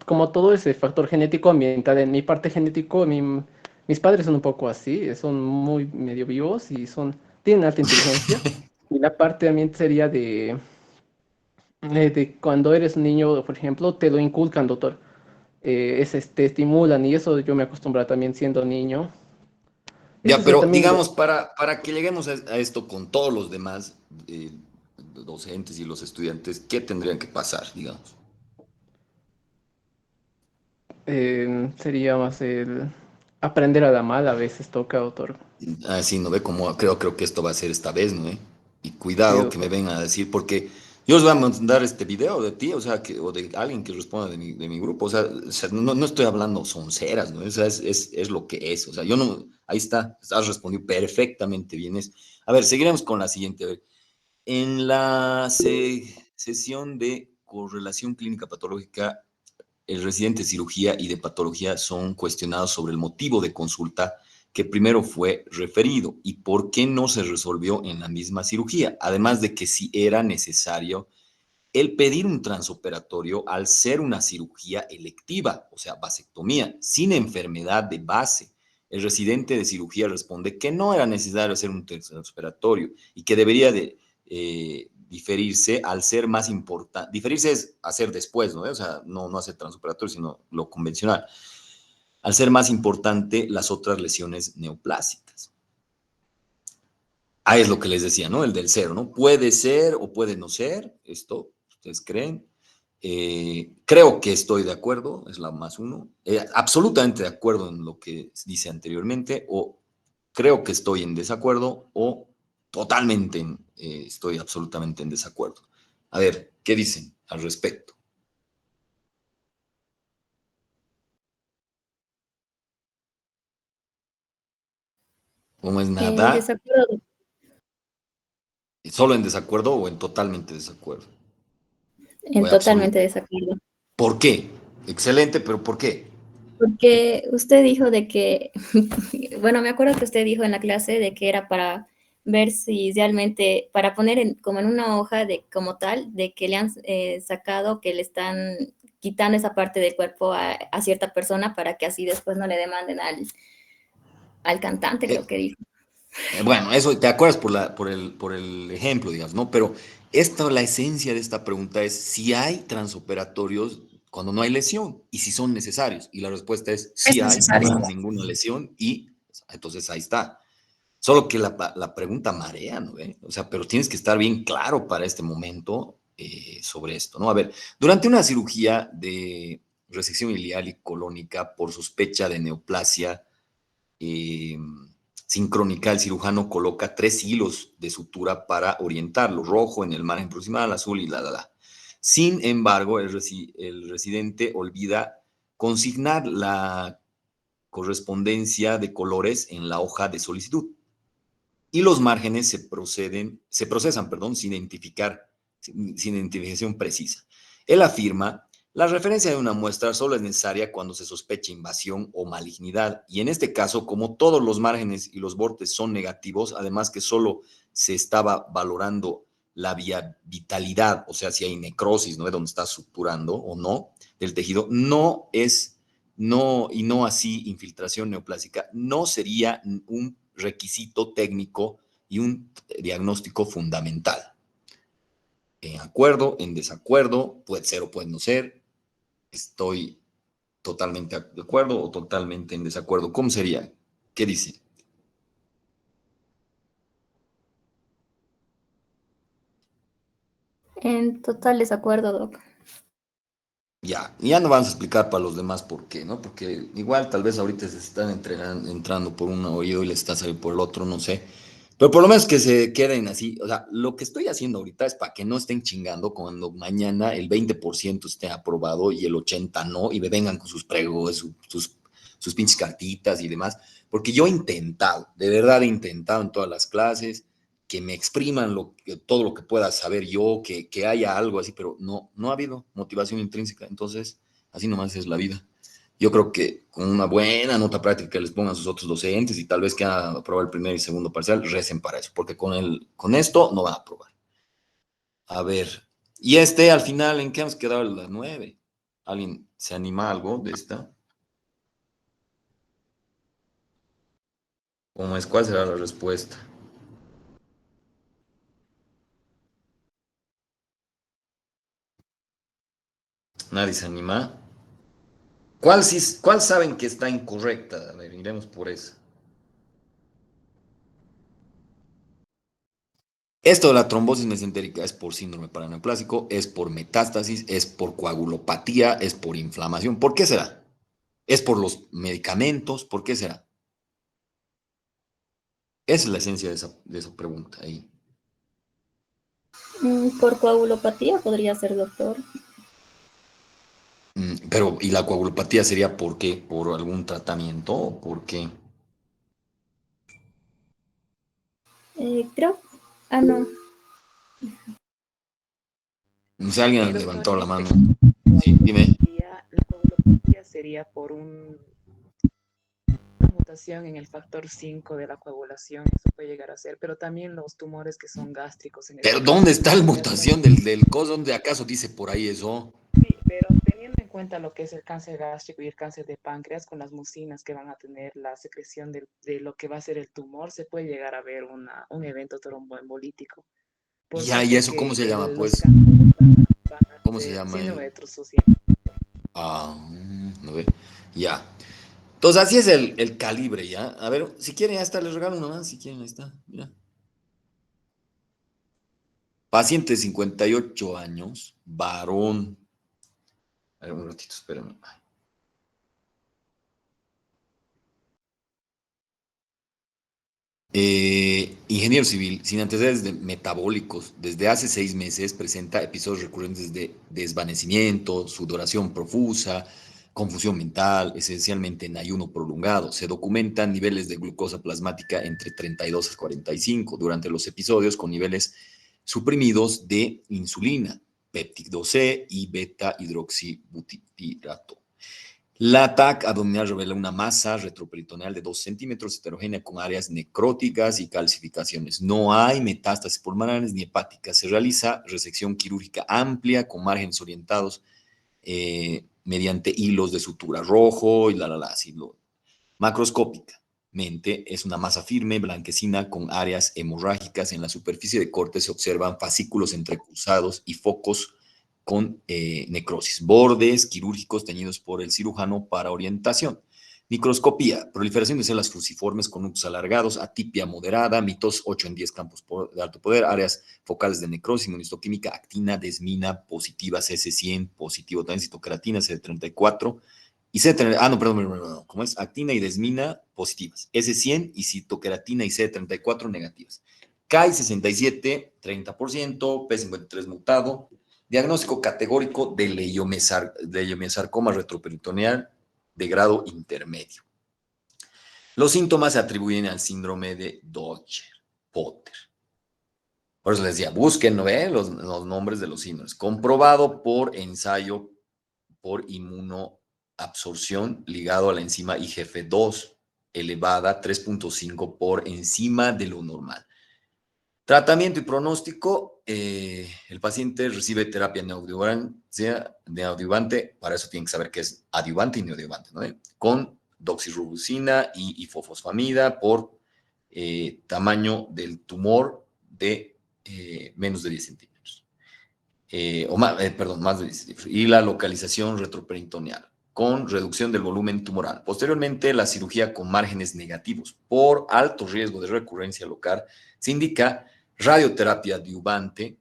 como todo ese factor genético ambiental, en mi parte genético, mis padres son un poco así, son muy medio vivos y tienen alta inteligencia. Y la parte ambiente sería de cuando eres un niño, por ejemplo, te lo inculcan, doctor. Te estimulan y eso yo me acostumbro también siendo niño. Eso Ya, es pero también digamos, para que lleguemos a esto con todos los demás docentes y los estudiantes, ¿qué tendrían que pasar, digamos? sería más el aprender a la mala a veces toca, doctor. Así, ¿no ve? Como creo que esto va a ser esta vez, ¿no ve? Y Sí, cuidado que me doctor. vengan a decir, porque yo os voy a mandar este video de ti, o sea, o de alguien que responda de mi grupo, o sea, no estoy hablando sonceras, ¿no? O sea, es lo que es, o sea, yo no, ahí está, has respondido perfectamente bien. A ver, seguiremos con la siguiente. A ver, en la sesión de correlación clínica patológica, el residente de cirugía y de patología son cuestionados sobre el motivo de consulta que primero fue referido y por qué no se resolvió en la misma cirugía, además de que si era necesario el pedir un transoperatorio al ser una cirugía electiva, o sea, vasectomía, sin enfermedad de base. El residente de cirugía responde que no era necesario hacer un transoperatorio y que debería de diferirse al ser más importante. Diferirse es hacer después, ¿no? O sea, no hacer transoperatorio, sino lo convencional. Al ser más importante las otras lesiones neoplásicas. Es lo que les decía, ¿no? El del cero, ¿no? Puede ser o puede no ser, esto, ustedes creen. Creo que estoy de acuerdo, es la más uno. Absolutamente de acuerdo en lo que dice anteriormente, o creo que estoy en desacuerdo, o totalmente estoy absolutamente en desacuerdo. A ver, ¿qué dicen al respecto? ¿Cómo es nada? Desacuerdo, ¿Solo en desacuerdo o en totalmente desacuerdo? ¿O en en absoluto? totalmente desacuerdo. ¿Por qué? Excelente, pero ¿por qué? Porque usted dijo de que, bueno, me acuerdo que usted dijo en la clase de que era para ver si realmente, para poner como en una hoja de como tal, de que le han sacado, que le están quitando esa parte del cuerpo a cierta persona para que así después no le demanden al cantante, creo Eh, que dijo. Bueno, eso te acuerdas por el ejemplo, digamos, ¿no? Pero la esencia de esta pregunta es si hay transoperatorios cuando no hay lesión y si son necesarios. Y la respuesta es Es sí hay, necesario. no hay ninguna lesión y entonces ahí está. Solo que la pregunta marea, ¿no? O sea, pero tienes que estar bien claro para este momento sobre esto, ¿no? A ver, durante una cirugía de resección iliar y colónica por sospecha de neoplasia eh, sincrónica, el cirujano coloca 3 hilos de sutura para orientarlo, rojo en el margen proximal, azul y la. Sin embargo, el residente olvida consignar la correspondencia de colores en la hoja de solicitud y los márgenes se procesan, perdón, sin identificación precisa. Él afirma, la referencia de una muestra solo es necesaria cuando se sospecha invasión o malignidad, y en este caso, como todos los márgenes y los bordes son negativos, además que solo se estaba valorando la vitalidad, o sea, si hay necrosis, ¿no? De donde está suturando o no, del tejido, y no así infiltración neoplásica, no sería un requisito técnico y un diagnóstico fundamental. En acuerdo, en desacuerdo, puede ser o puede no ser, estoy totalmente de acuerdo o totalmente en desacuerdo. ¿Cómo sería? ¿Qué dice? En total desacuerdo, Doc. Ya no vamos a explicar para los demás por qué, ¿no? Porque igual tal vez ahorita se están entrando por un oído y les está saliendo por el otro, no sé. Pero por lo menos que se queden así. O sea, lo que estoy haciendo ahorita es para que no estén chingando cuando mañana el 20% esté aprobado y el 80% no, y me vengan con sus pregos, sus pinches cartitas y demás. Porque yo he intentado, de verdad he intentado en todas las clases que me expriman todo lo que pueda saber yo, que haya algo así, pero no ha habido motivación intrínseca. Entonces, así nomás es la vida. Yo creo que con una buena nota práctica que les pongan sus otros docentes y tal vez que han aprobado el primer y segundo parcial, recen para eso, porque con esto no van a aprobar. A ver, y al final, ¿en qué hemos quedado las 9? ¿Alguien se anima a algo de esta? ¿Cómo es? ¿Cuál será la respuesta? ¿Nadie se anima? ¿Cuál saben que está incorrecta? A ver, iremos por eso. Esto de la trombosis mesentérica es por síndrome paraneoplásico, es por metástasis, es por coagulopatía, es por inflamación. ¿Por qué será? ¿Es por los medicamentos? ¿Por qué será? Esa es la esencia de esa pregunta ahí. Por coagulopatía podría ser, doctor. Pero, ¿y la coagulopatía sería por qué? ¿Por algún tratamiento o por qué? Creo. Ah, no. No sé, alguien ha Doctor, levantado en la este mano. caso, Sí, dime. la coagulopatía sería por una mutación en el factor 5 de la coagulación, eso puede llegar a ser, pero también los tumores que son gástricos en Pero este caso. ¿dónde está la Ya mutación son- del coso? ¿Dónde acaso dice por ahí eso? Sí, pero teniendo en cuenta lo que es el cáncer gástrico y el cáncer de páncreas, con las mucinas que van a tener la secreción de lo que va a ser el tumor, se puede llegar a ver un evento tromboembolítico. Por Ya, eso ¿y fue eso cómo que se llama, los pues? cánceres van a ¿Cómo se ser llama síndrome él? de Trousseau. Ah, no ve. Ya. Entonces, así es el calibre, ¿ya? A ver, si quieren, ya está, les regalo uno más, si quieren, ahí está, mira. Paciente de 58 años, varón. A ver, un ratito, espérame. Ingeniero civil, sin antecedentes metabólicos, desde hace 6 meses presenta episodios recurrentes de desvanecimiento, sudoración profusa, confusión mental, esencialmente en ayuno prolongado. Se documentan niveles de glucosa plasmática entre 32 a 45 durante los episodios con niveles suprimidos de insulina, péptido C y beta hidroxibutirato. La TAC abdominal revela una masa retroperitoneal de 2 centímetros heterogénea con áreas necróticas y calcificaciones. No hay metástasis pulmonares ni hepáticas. Se realiza resección quirúrgica amplia con márgenes orientados mediante hilos de sutura rojo y así. Macroscópicamente es una masa firme, blanquecina, con áreas hemorrágicas. En la superficie de corte se observan fascículos entrecruzados y focos con necrosis. Bordes quirúrgicos teñidos por el cirujano para orientación. Microscopía, proliferación de células fusiformes con núcleos alargados, atipia moderada, mitos 8 en 10 campos de alto poder, áreas focales de necrosis, inmunistoquímica, actina, desmina, positiva, CC100, positivo también, citoceratina, CD34, y C30, no, perdón, ¿cómo es? Actina y desmina positivas, S100 y citoqueratina y CD34 negativas. Ki67, 30%, P53 mutado, diagnóstico categórico de leiomyosarcoma retroperitoneal de grado intermedio. Los síntomas se atribuyen al síndrome de Dodge-Potter. Por eso les decía, busquen, ¿no? los nombres de los síndromes. Comprobado por ensayo por inmunoabsorción ligado a la enzima IGF-2 elevada 3.5 por encima de lo normal. Tratamiento y pronóstico, el paciente recibe terapia neoadyuvante, para eso tienen que saber qué es adyuvante y neoadyuvante, ¿no? Con doxirubicina y ifosfamida por tamaño del tumor de menos de 10 centímetros. Más de 10 centímetros. Y la localización retroperitoneal con reducción del volumen tumoral. Posteriormente, la cirugía con márgenes negativos por alto riesgo de recurrencia local se indica radioterapia adyuvante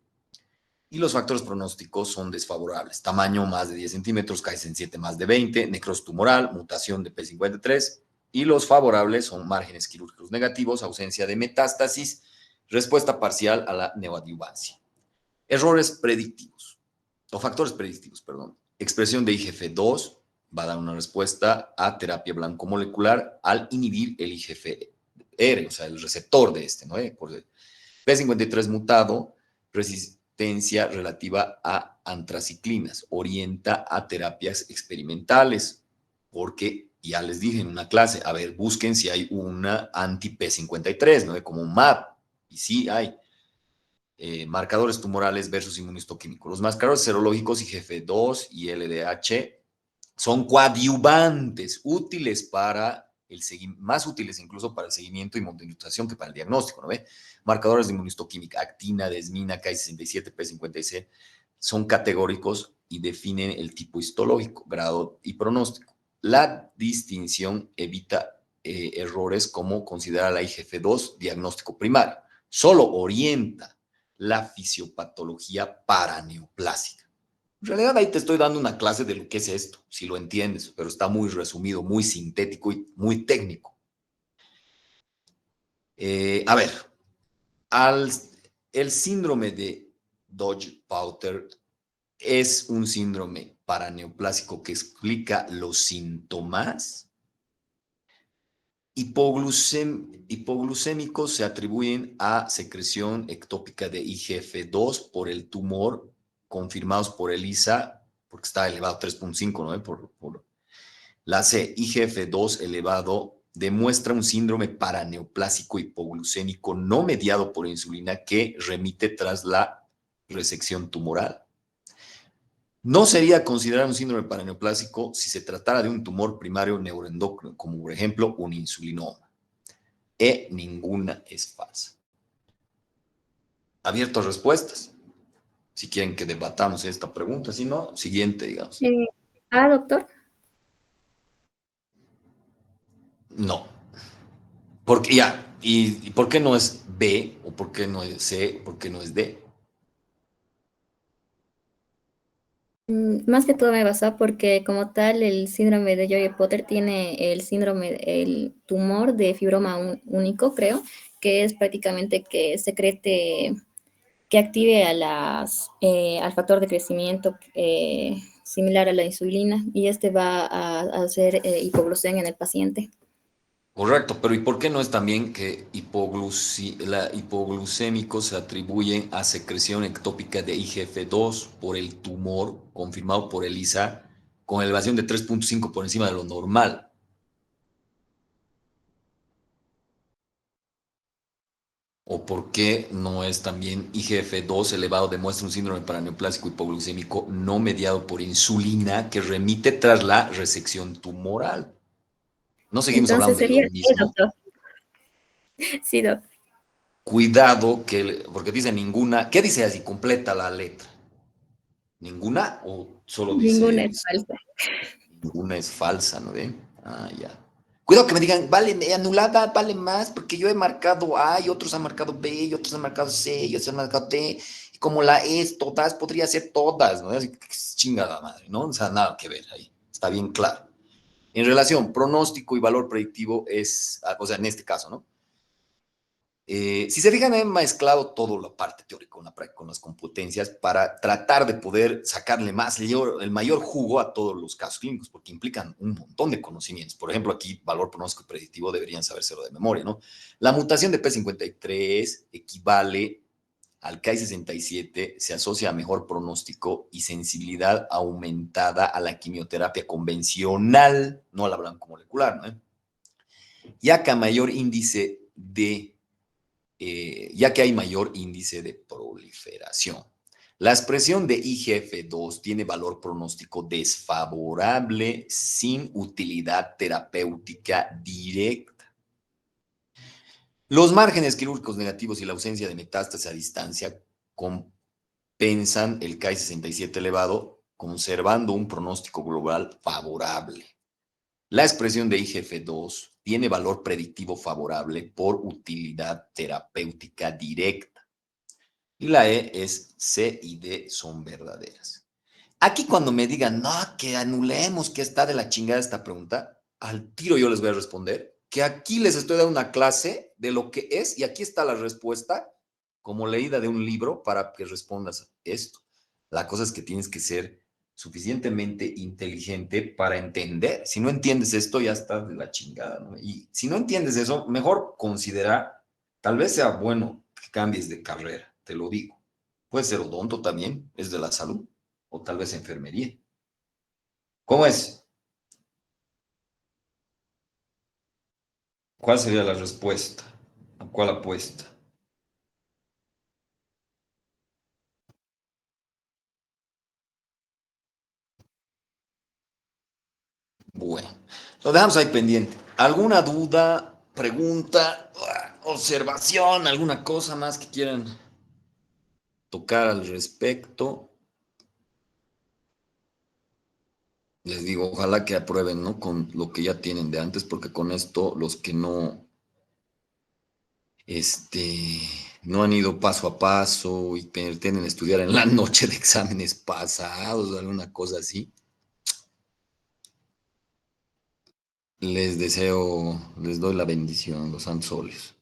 y los factores pronósticos son desfavorables. Tamaño más de 10 centímetros, Ki67 más de 20, necrosis tumoral, mutación de P53 y los favorables son márgenes quirúrgicos negativos, ausencia de metástasis, respuesta parcial a la neoadyuvancia. Errores predictivos, o factores predictivos, perdón. Expresión de IGF-2 va a dar una respuesta a terapia blanco-molecular al inhibir el IGF-R, o sea, el receptor de este, ¿no? P53 mutado, resistencia relativa a antraciclinas, orienta a terapias experimentales, porque ya les dije en una clase, a ver, busquen si hay una anti-P53, ¿no? Como un MAP, y sí hay. Marcadores tumorales versus inmunistoquímicos. Los marcadores serológicos IGF-2 y LDH son coadyuvantes, útiles para el más útiles incluso para el seguimiento y monitorización que para el diagnóstico, ¿no ve? Marcadores de inmunistoquímica, actina, desmina, Ki67, P56, son categóricos y definen el tipo histológico, grado y pronóstico. La distinción evita errores como considerar la IGF-2 diagnóstico primario. Solo orienta la fisiopatología paraneoplásica. En realidad ahí te estoy dando una clase de lo que es esto, si lo entiendes, pero está muy resumido, muy sintético y muy técnico. A ver, el síndrome de Dodge-Potter es un síndrome paraneoplásico que explica los síntomas. Hipoglucémicos se atribuyen a secreción ectópica de IGF-2 por el tumor, confirmados por ELISA, porque está elevado a 3.5, ¿no? La C, IGF-2 elevado, demuestra un síndrome paraneoplásico hipoglucémico no mediado por insulina que remite tras la resección tumoral. No sería considerado un síndrome paraneoplásico si se tratara de un tumor primario neuroendocrino, como por ejemplo un insulinoma. Ninguna es falsa. Abierto a respuestas. Si quieren que debatamos esta pregunta, si no, siguiente, digamos. Doctor. No. Porque ya, ¿y por qué no es B? ¿O por qué no es C? ¿Por qué no es D? Más que todo me basó porque como tal el síndrome de Joy-Potter tiene el tumor de fibroma único, creo, que es prácticamente que secrete, que active al factor de crecimiento similar a la insulina y este va a hacer hipoglucemia en el paciente. Correcto, pero ¿y por qué no es también que la hipoglucémico se atribuye a secreción ectópica de IGF-2 por el tumor confirmado por ELISA con elevación de 3.5 por encima de lo normal? ¿O por qué no es también IGF-2 elevado demuestra un síndrome paraneoplásico hipoglucémico no mediado por insulina que remite tras la resección tumoral? No seguimos Entonces hablando de sería lo mismo. doctor. Sí, doctor. Cuidado, porque dice ninguna. ¿Qué dice así? Completa la letra. ¿Ninguna? ¿O solo Ninguna dice es falsa. ninguna es falsa, ¿no ve? Ah, ya. Cuidado que me digan, vale, anulada vale más porque yo he marcado A y otros han marcado B y otros han marcado C y otros han marcado D. Y como la es todas, podría ser todas, ¿no? Así que chingada madre, ¿no? O sea, nada que ver ahí. Está bien claro. En relación, pronóstico y valor predictivo es, o sea, en este caso, ¿no? Si se fijan, he mezclado toda la parte teórica con la práctica, con las competencias, para tratar de poder sacarle más, el mayor jugo a todos los casos clínicos, porque implican un montón de conocimientos. Por ejemplo, aquí, valor pronóstico y predictivo deberían sabérselo de memoria, ¿no? La mutación de P53 equivale al Ki-67, se asocia a mejor pronóstico y sensibilidad aumentada a la quimioterapia convencional, no a la blancomolecular, ¿no? Ya que a mayor índice de ya que hay mayor índice de proliferación. La expresión de IGF-2 tiene valor pronóstico desfavorable sin utilidad terapéutica directa. Los márgenes quirúrgicos negativos y la ausencia de metástasis a distancia compensan el Ki-67 elevado, conservando un pronóstico global favorable. La expresión de IGF-2 tiene valor predictivo favorable por utilidad terapéutica directa. Y la E es C y D son verdaderas. Aquí cuando me digan, no, que anulemos, que está de la chingada esta pregunta, al tiro yo les voy a responder que aquí les estoy dando una clase de lo que es y aquí está la respuesta como leída de un libro para que respondas esto. La cosa es que tienes que ser suficientemente inteligente para entender. Si no entiendes esto, ya estás de la chingada, ¿no? Y si no entiendes eso, mejor considera, tal vez sea bueno que cambies de carrera, te lo digo. Puede ser odonto también, es de la salud, o tal vez enfermería. ¿Cómo es? ¿Cuál sería la respuesta? ¿A cuál apuesta? Bueno, lo dejamos ahí pendiente. ¿Alguna duda, pregunta, observación, alguna cosa más que quieran tocar al respecto? Les digo, ojalá que aprueben, ¿no? Con lo que ya tienen de antes, porque con esto los que no, no han ido paso a paso y pretenden estudiar en la noche de exámenes pasados, alguna cosa así, les deseo, les doy la bendición, los santos óleos.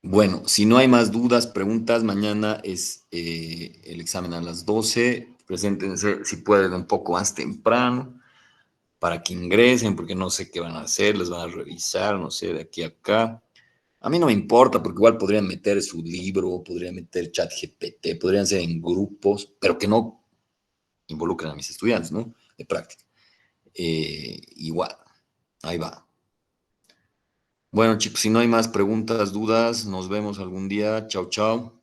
Bueno, si no hay más dudas, preguntas, mañana es el examen a las 12. Preséntense si pueden un poco más temprano para que ingresen, porque no sé qué van a hacer, les van a revisar, no sé, de aquí a acá. A mí no me importa, porque igual podrían meter su libro, podrían meter chat GPT, podrían ser en grupos, pero que no involucren a mis estudiantes, ¿no? De práctica. Igual, ahí va. Bueno, chicos, si no hay más preguntas, dudas, nos vemos algún día. Chao, chao.